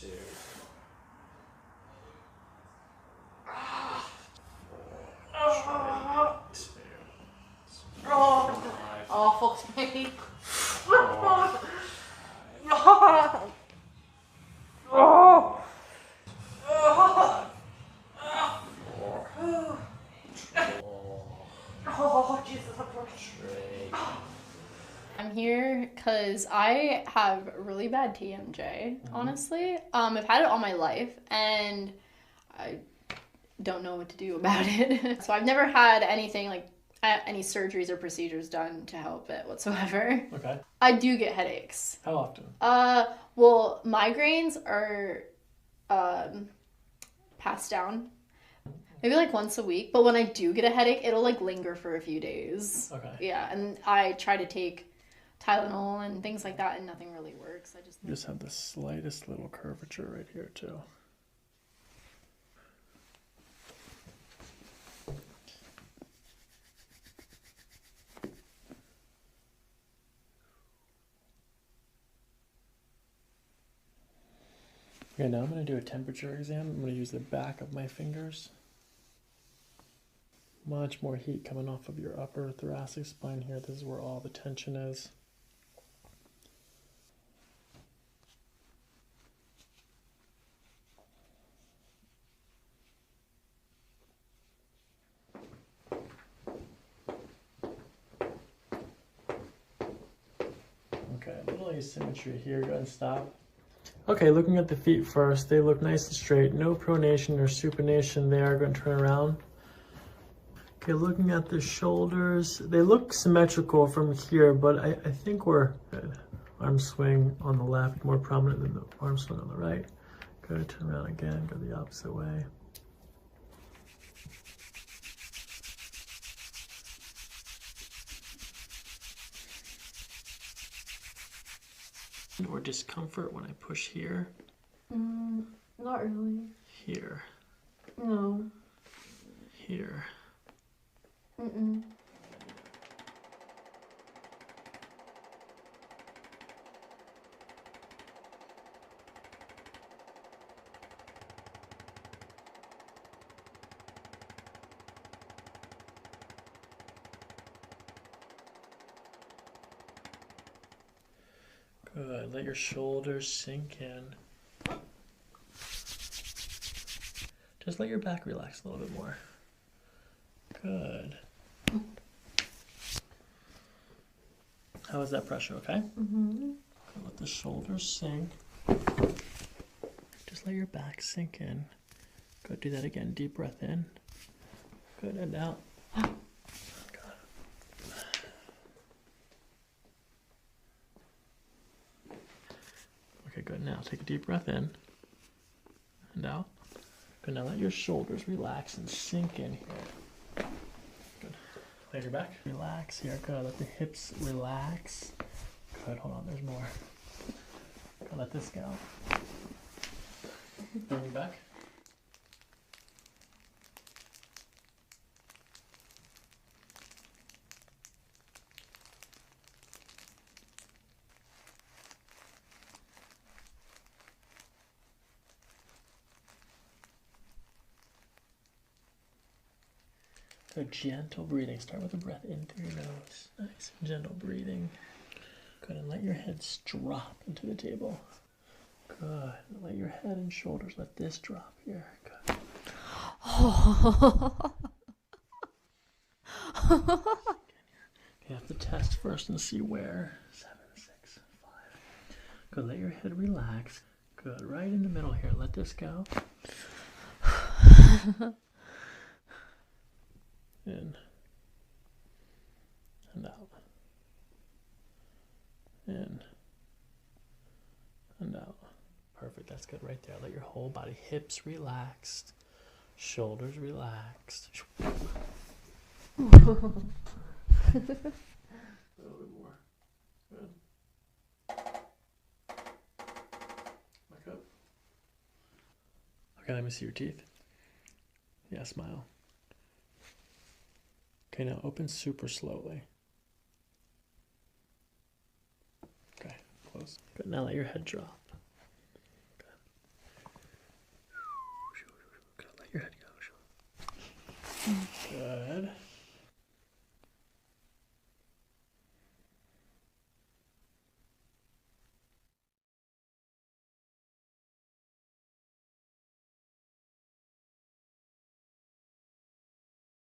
2, Oh, fuck's me. Oh, Jesus, I'm here because I have really bad TMJ, honestly. I've had it all my life, and I don't know what to do about it. So I've never had anything like any surgeries or procedures done to help it whatsoever. Okay. I do get headaches. How often? Well, migraines are passed down maybe like once a week, but when I do get a headache, it'll like linger for a few days. Okay. Yeah, and I try to take Tylenol and things like that, and nothing really works. I just have the slightest little curvature right here too. Okay, now I'm going to do a temperature exam. I'm going to use the back of my fingers. Much more heat coming off of your upper thoracic spine here. This is where all the tension is. Okay, a little asymmetry here. Go ahead and stop. Okay, looking at the feet first, they look nice and straight. No pronation or supination there. Going to turn around. Okay, looking at the shoulders, they look symmetrical from here, but I think we're good. Arm swing on the left, more prominent than the arm swing on the right. Good, turn around again, go the opposite way. Or discomfort when I push here? not really. Here. No. Here. Mm-mm. Good. Let your shoulders sink in. Just let your back relax a little bit more. Good. How is that pressure, okay? Mm-hmm. Let the shoulders sink. Just let your back sink in. Go do that again. Deep breath in. Good, and out. Okay, good. Now take a deep breath in and out. Good. Now let your shoulders relax and sink in here. Good. Lay your back. Relax here. Good. Let the hips relax. Good. Hold on. There's more. Good. Let this go. Bring your back. So gentle breathing. Start with a breath in through your nose. Nice and gentle breathing. Good. And let your head drop into the table. Good. Let your head and shoulders, let this drop here. Good. You have to test first and see where. 7, 6, 5. Good. Let your head relax. Good. Right in the middle here. Let this go. In and out. In and out. Perfect. That's good right there. Let your whole body, hips relaxed, shoulders relaxed. A little bit more. Good. Back up. Okay, let me see your teeth. Yeah, smile. Okay, now open super slowly. Okay, close. Good, now let your head drop. Good. Good.